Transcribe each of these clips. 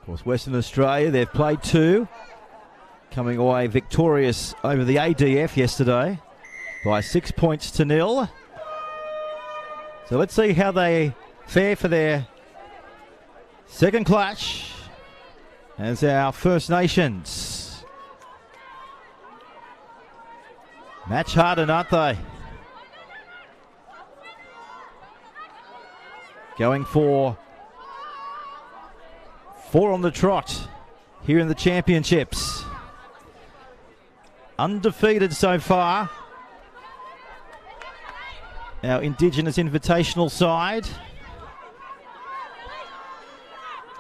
Of course, Western Australia, they've played 2, coming away victorious over the ADF yesterday by 6 points to 0. So let's see how they fare for their second clash as our First Nations. Match hardened, aren't they? Going for 4 on the trot here in the championships. Undefeated so far. Our Indigenous Invitational side.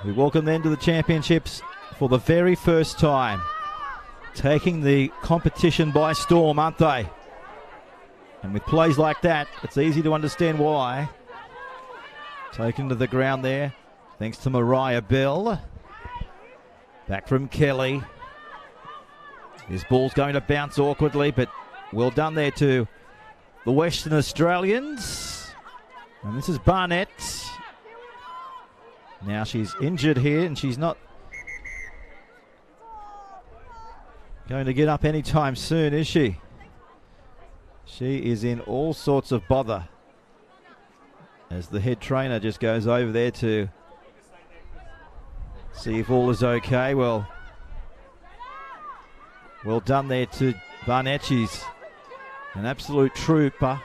We welcome them to the championships for the very first time. Taking the competition by storm, aren't they? And with plays like that, it's easy to understand why. Taken to the ground there, thanks to Mariah Bell. Back from Kelly. This ball's going to bounce awkwardly, but well done there to the Western Australians. And this is Barnett. Now she's injured here and she's not going to get up anytime soon, is she? She is in all sorts of bother as the head trainer just goes over there to see if all is okay. Well done there to Barnett. She's an absolute trooper.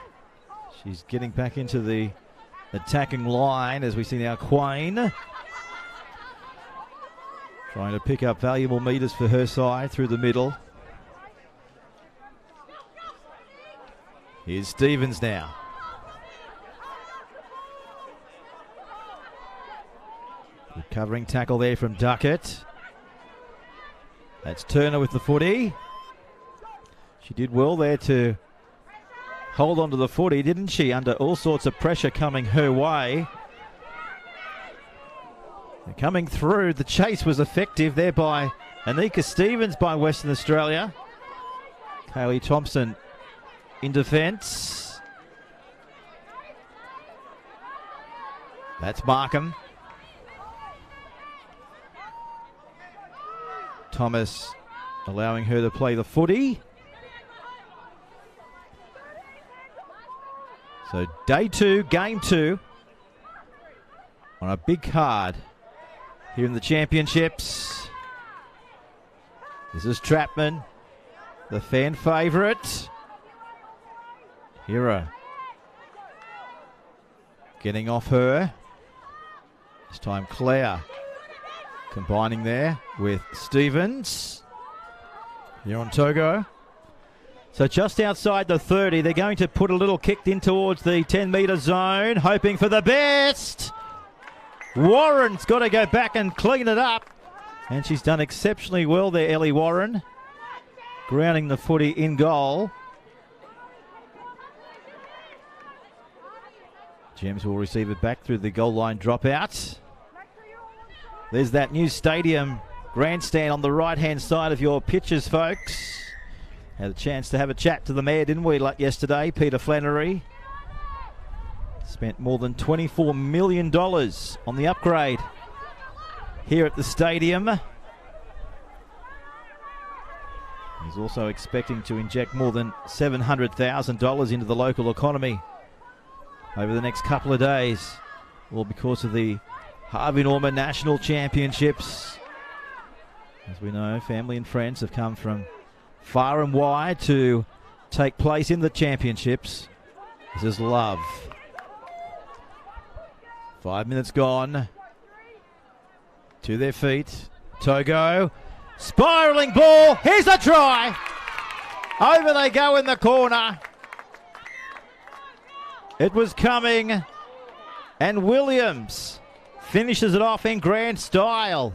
She's getting back into the attacking line as we see now Quain trying to pick up valuable metres for her side through the middle. Here's Stevens now. Recovering tackle there from Duckett. That's Turner with the footy. She did well there to hold on to the footy, didn't she, under all sorts of pressure coming her way. And coming through, the chase was effective there by Anika Stevens by Western Australia. Kaylee Thompson in defence. That's Markham. Thomas allowing her to play the footy. So day 2, game 2 on a big card here in the championships. This is Trapman, the fan favourite. Hira getting off her. This time Claire combining there with Stevens. Here on Togo. So just outside the 30, they're going to put a little kick in towards the 10-metre zone, hoping for the best. Warren's got to go back and clean it up. And she's done exceptionally well there, Ellie Warren. Grounding the footy in goal. Gems will receive it back through the goal line dropout. There's that new stadium grandstand on the right-hand side of your pitches, folks. Had a chance to have a chat to the mayor, didn't we, like yesterday, Peter Flannery. Spent more than $24 million on the upgrade here at the stadium. He's also expecting to inject more than $700,000 into the local economy over the next couple of days, all because of the Harvey Norman National Championships. As we know, family and friends have come from far and wide to take place in the championships. This is love. 5 minutes gone. To their feet. Togo. Spiralling ball. Here's a try. Over they go in the corner. It was coming. And Williams finishes it off in grand style.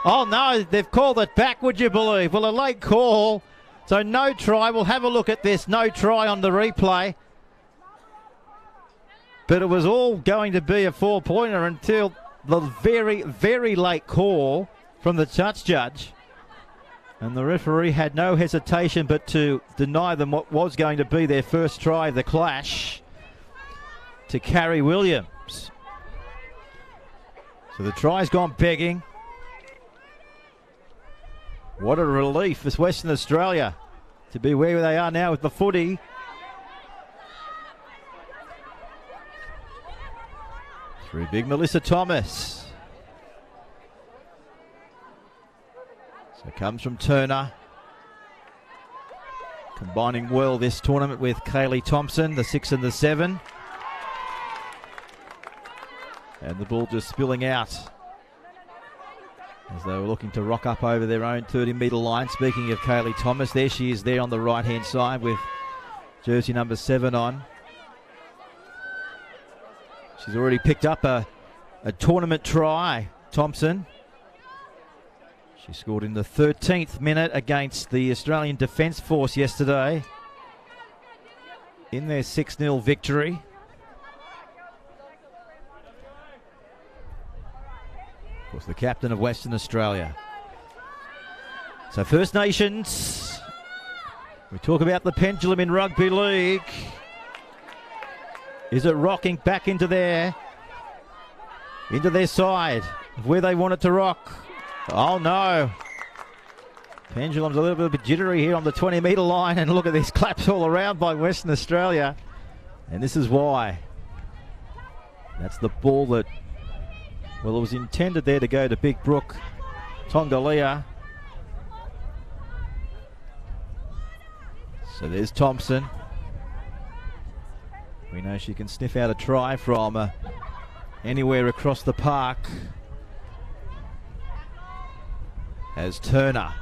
Oh no, they've called it back, would you believe? Well, a late call, so no try. We'll have a look at this. No try on the replay. But it was all going to be a 4-pointer until the very, very late call from the touch judge. And the referee had no hesitation but to deny them what was going to be their first try of the clash to Carrie Williams. So the try's gone begging. What a relief for Western Australia to be where they are now with the footy. Through big Melissa Thomas. So it comes from Turner. Combining well this tournament with Kaylee Thompson, the 6 and the 7. And the ball just spilling out as they were looking to rock up over their own 30-metre line. Speaking of Kaylee Thomas, there she is there on the right-hand side with jersey number 7 on. She's already picked up a tournament try, Thompson. She scored in the 13th minute against the Australian Defence Force yesterday in their 6-0 victory. Of course, the captain of Western Australia. So First Nations, we talk about the pendulum in rugby league. Is it rocking back into their side, where they want it to rock? Oh no. Pendulum's a little bit jittery here on the 20-metre line, and look at these claps all around by Western Australia. And this is why. That's the ball that, well, it was intended there to go to Big Brook Tongalia. So there's Thompson. We know she can sniff out a try from anywhere across the park. As Turner.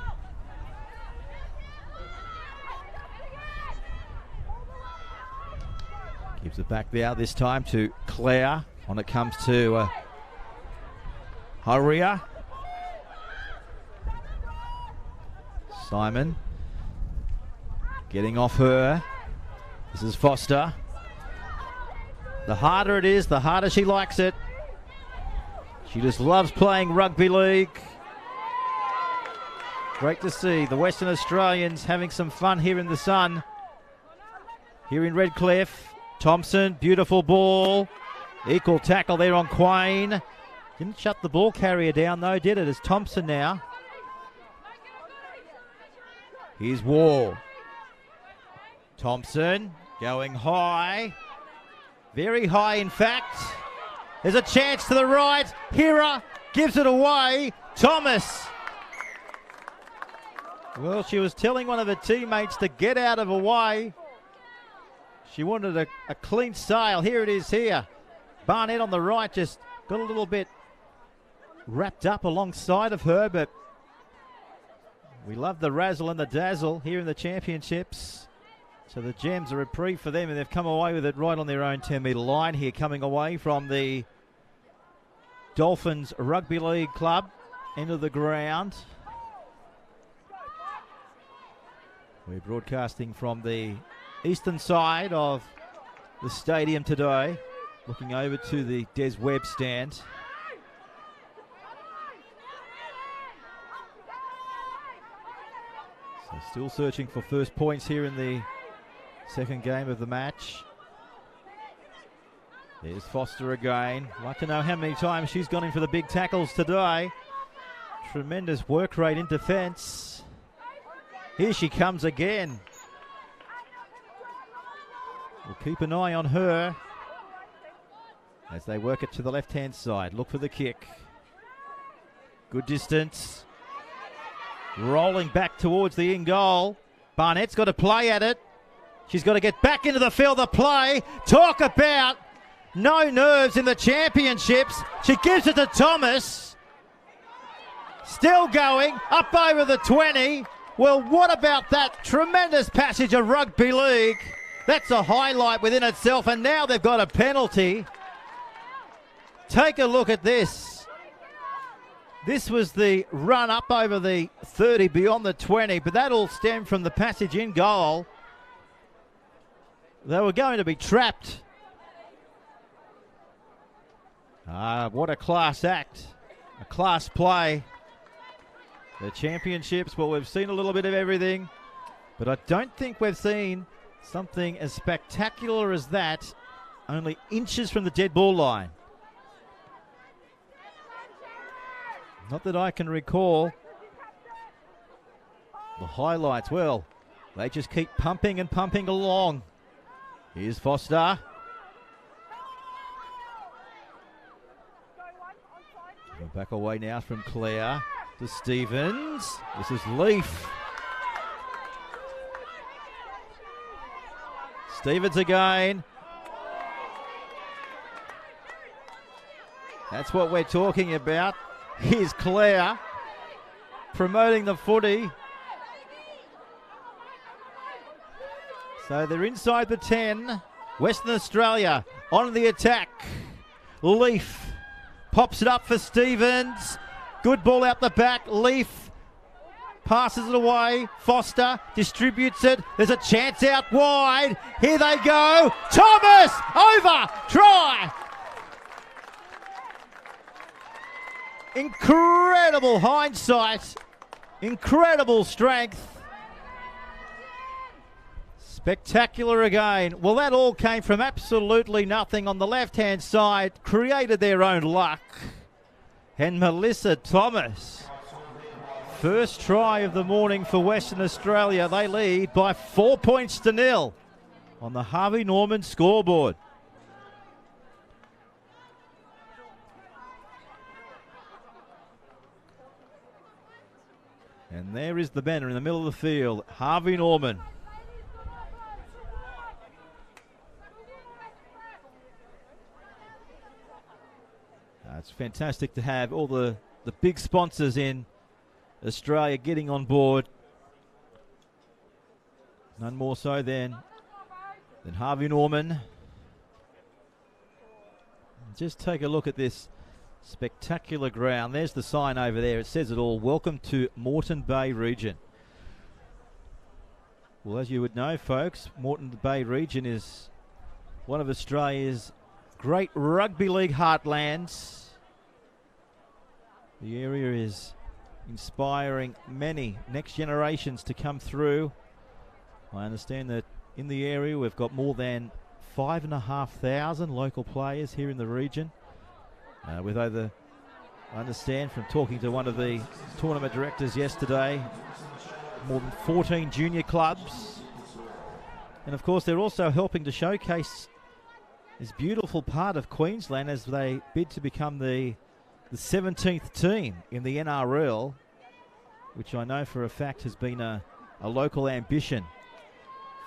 Gives it back there this time to Claire. On it comes to Harvey. Simon. Getting off her. This is Foster. The harder it is, the harder she likes it. She just loves playing rugby league. Great to see the Western Australians having some fun here in the sun. Here in Redcliffe. Thompson, beautiful ball. Equal tackle there on Quain. Didn't shut the ball carrier down though, did it? It's Thompson now. Here's Wall. Thompson going high. Very high, in fact. There's a chance to the right. Hira gives it away. Thomas. Well, she was telling one of her teammates to get out of her way. She wanted a clean sail. Here it is here. Barnett on the right just got a little bit wrapped up alongside of her, but we love the razzle and the dazzle here in the championships. So the Gems, a reprieve for them, and they've come away with it right on their own 10-metre line here, coming away from the Dolphins Rugby League Club into the ground. We're broadcasting from the eastern side of the stadium today, looking over to the Des Webb stand. So still searching for first points here in the second game of the match. There's Foster again. Like to know how many times she's gone in for the big tackles today. Tremendous work rate in defence. Here she comes again. We'll keep an eye on her as they work it to the left-hand side. Look for the kick. Good distance. Rolling back towards the in-goal. Barnett's got to play at it. She's got to get back into the field of play. Talk about no nerves in the championships. She gives it to Thomas. Still going up over the 20. Well, what about that tremendous passage of rugby league? That's a highlight within itself, and now they've got a penalty. Take a look at this. This was the run up over the 30 beyond the 20, but that all stemmed from the passage in goal. They were going to be trapped. What a class act. A class play. The championships, well, we've seen a little bit of everything, but I don't think we've seen something as spectacular as that, only inches from the dead ball line. Not that I can recall. the highlights, well, they just keep pumping and pumping along. Here's Foster. Back away now from Clare to Stevens. This is Leaf. Stevens again. That's what we're talking about. Here's Clare promoting the footy. So they're inside the 10. Western Australia on the attack. Leaf pops it up for Stevens. Good ball out the back. Leaf passes it away. Foster distributes it. There's a chance out wide. Here they go. Thomas over. Try. Incredible hindsight. Incredible strength. Spectacular again. Well, that all came from absolutely nothing on the left-hand side. Created their own luck. And Melissa Thomas. First try of the morning for Western Australia. They lead by 4 points to 0 on the Harvey Norman scoreboard. And there is the banner in the middle of the field. Harvey Norman. It's fantastic to have all the big sponsors in Australia getting on board. None more so than Harvey Norman. Just take a look at this spectacular ground. There's the sign over there. It says it all. Welcome to Moreton Bay region. Well, as you would know, folks, Moreton Bay region is one of Australia's great rugby league heartlands. The area is inspiring many next generations to come through. I understand that in the area we've got more than 5,500 local players here in the region. With over, I understand from talking to one of the tournament directors yesterday, more than 14 junior clubs. And of course they're also helping to showcase this beautiful part of Queensland as they bid to become the 17th team in the NRL, which I know for a fact has been a local ambition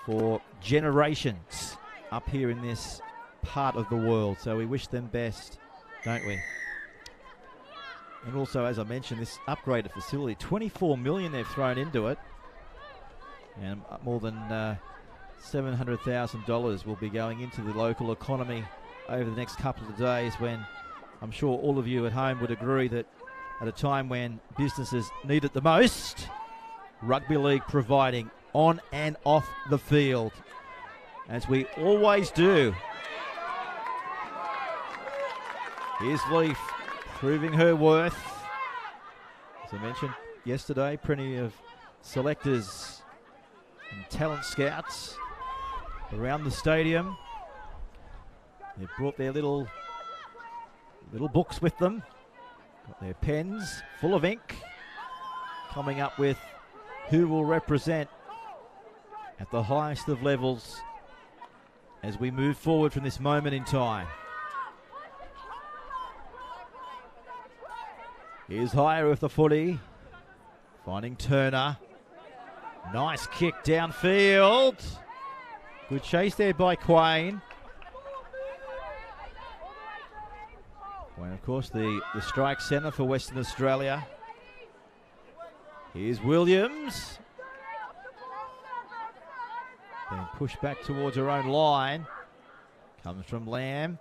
for generations up here in this part of the world. So we wish them best, don't we? And also, as I mentioned, this upgraded facility, 24 million they've thrown into it, and more than $700,000 will be going into the local economy over the next couple of days, when I'm sure all of you at home would agree that at a time when businesses need it the most, rugby league providing on and off the field, as we always do. Here's Leaf proving her worth. As I mentioned yesterday, plenty of selectors and talent scouts around the stadium. They've brought their little books with them, got their pens full of ink, coming up with who will represent at the highest of levels as we move forward from this moment in time. Here's Hire with the footy, finding Turner. Nice kick downfield. Good chase there by Quain. Quain, of course, the strike centre for Western Australia. Here's Williams. Being pushed back towards her own line. Comes from Lamb.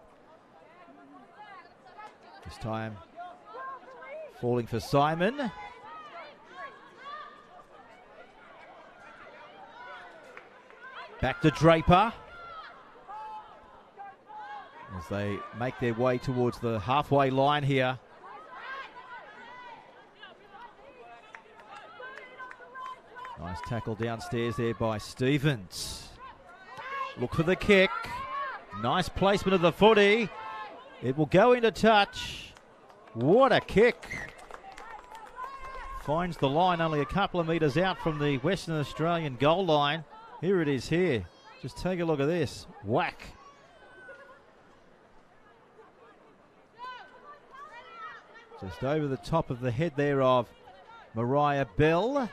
This time falling for Simon. Back to Draper as they make their way towards the halfway line here. Nice tackle downstairs there by Stevens. Look for the kick. Nice placement of the footy. It will go into touch. What a kick. finds the line only a couple of metres out from the Western Australian goal line. Here it is here. Just take a look at this. Whack. Just over the top of the head there of Mariah Bell.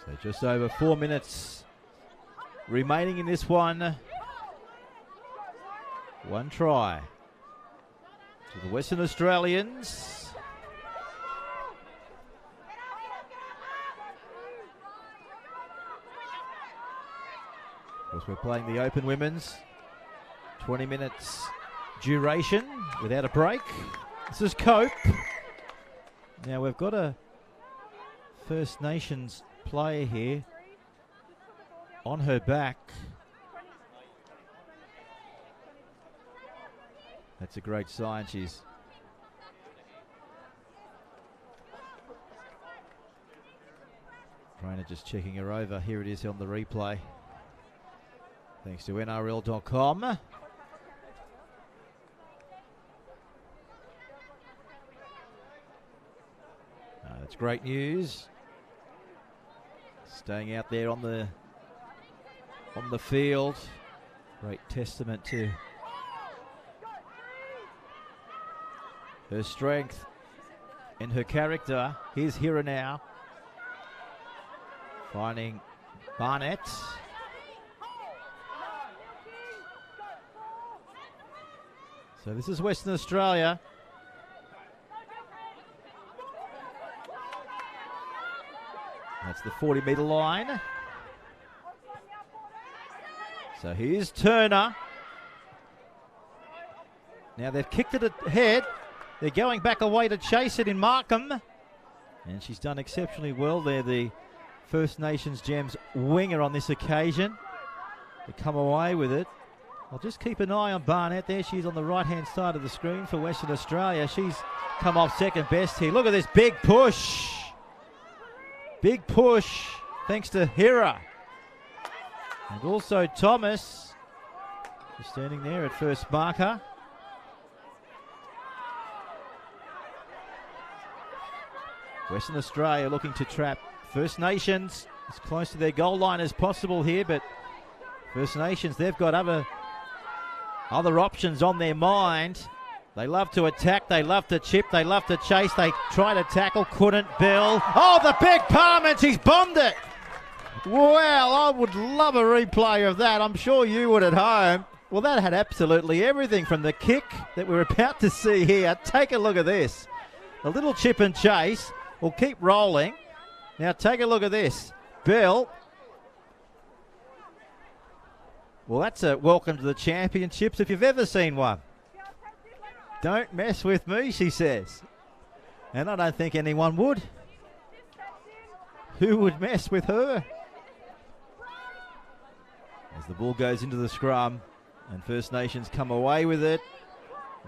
So just over 4 minutes remaining in this one. One try to the Western Australians. Of course, we're playing the Open Women's. 20 minutes duration without a break. This is Cope. Now we've got a First Nations player here on her back. That's a great sign. She's trainer just checking her over. Here it is on the replay. Thanks to NRL.com. That's great news. Staying out there on the field. Great testament to her strength and her character. Here's Hira now. Finding Barnett. So this is Western Australia. That's the 40-metre line. So here's Turner. Now they've kicked it ahead. They're going back away to chase it in Markham. And she's done exceptionally well there, the First Nations Gems winger on this occasion, to come away with it. I'll just keep an eye on Barnett there. She's on the right-hand side of the screen for Western Australia. She's come off second best here. Look at this big push. Big push, thanks to Hira. And also Thomas, just standing there at first marker. Western Australia looking to trap First Nations as close to their goal line as possible here, but First Nations, they've got other options on their mind. They love to attack, they love to chip, they love to chase, they try to tackle, couldn't. Bill. Oh, the big palm, and she's bombed it. Well, I would love a replay of that. I'm sure you would at home. Well, that had absolutely everything from the kick that we're about to see here. Take a look at this. A little chip and chase. We'll keep rolling. Now take a look at this. Bill. Well, that's a welcome to the championships if you've ever seen one. Don't mess with me, she says. And I don't think anyone would. Who would mess with her? As the ball goes into the scrum and First Nations come away with it.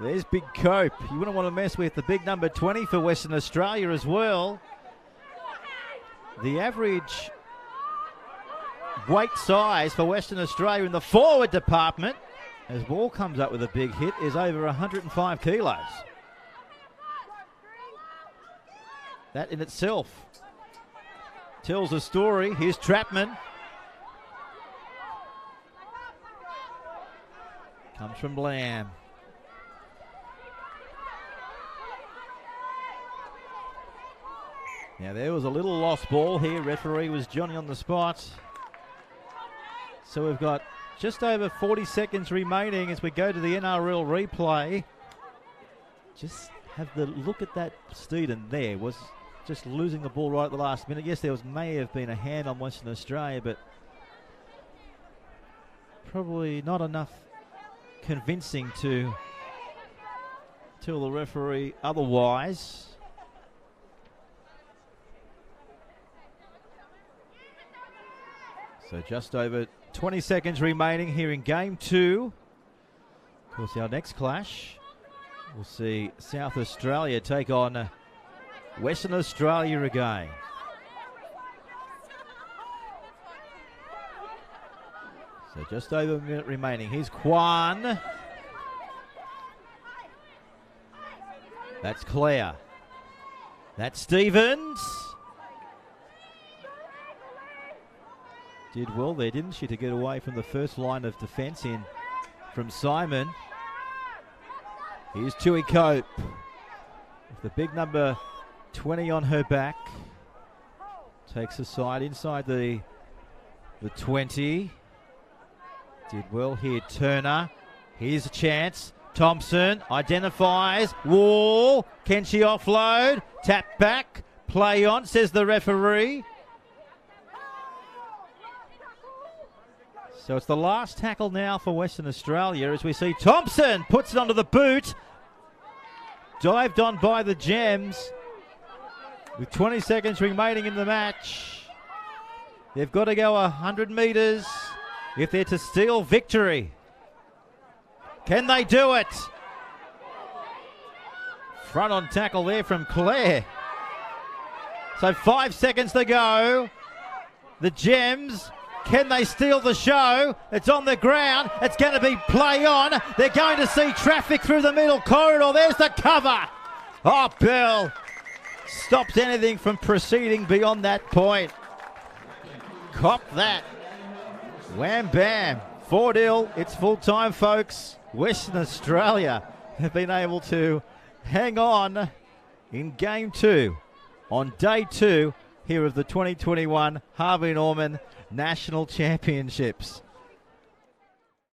There's Big Cope. You wouldn't want to mess with the big number 20 for Western Australia as well. The average weight size for Western Australia in the forward department, as ball comes up with a big hit, is over 105 kilos. That in itself tells a story. Here's Trapman. Comes from Lamb. Now there was a little lost ball here. Referee was Johnny on the spot. So we've got just over 40 seconds remaining as we go to the NRL replay. Just have the look at that Steeden there. Was just losing the ball right at the last minute. Yes, there may have been a hand on Western Australia, but probably not enough convincing to tell the referee otherwise. So just over 20 seconds remaining here in game 2. Of course, our next clash, we'll see South Australia take on Western Australia again. So just over a minute remaining. Here's Kwan. That's Claire. That's Stevens. Did well there, didn't she, to get away from the first line of defence in from Simon. Here's Tui Cope. With the big number 20 on her back. Takes a side inside the 20. Did well here, Turner. Here's a chance. Thompson identifies. Wall. Can she offload? Tap back. Play on, says the referee. So it's the last tackle now for Western Australia as we see Thompson puts it onto the boot. Dived on by the Gems. With 20 seconds remaining in the match. They've got to go 100 metres if they're to steal victory. Can they do it? Front on tackle there from Claire. So 5 seconds to go. The Gems, can they steal the show? It's on the ground. It's going to be play on. They're going to see traffic through the middle corridor. There's the cover. Oh, Bill stops anything from proceeding beyond that point. Cop that. Wham bam. 4-0. It's full time, folks. Western Australia have been able to hang on in game 2 on day 2 here of the 2021 Harvey Norman National Championships.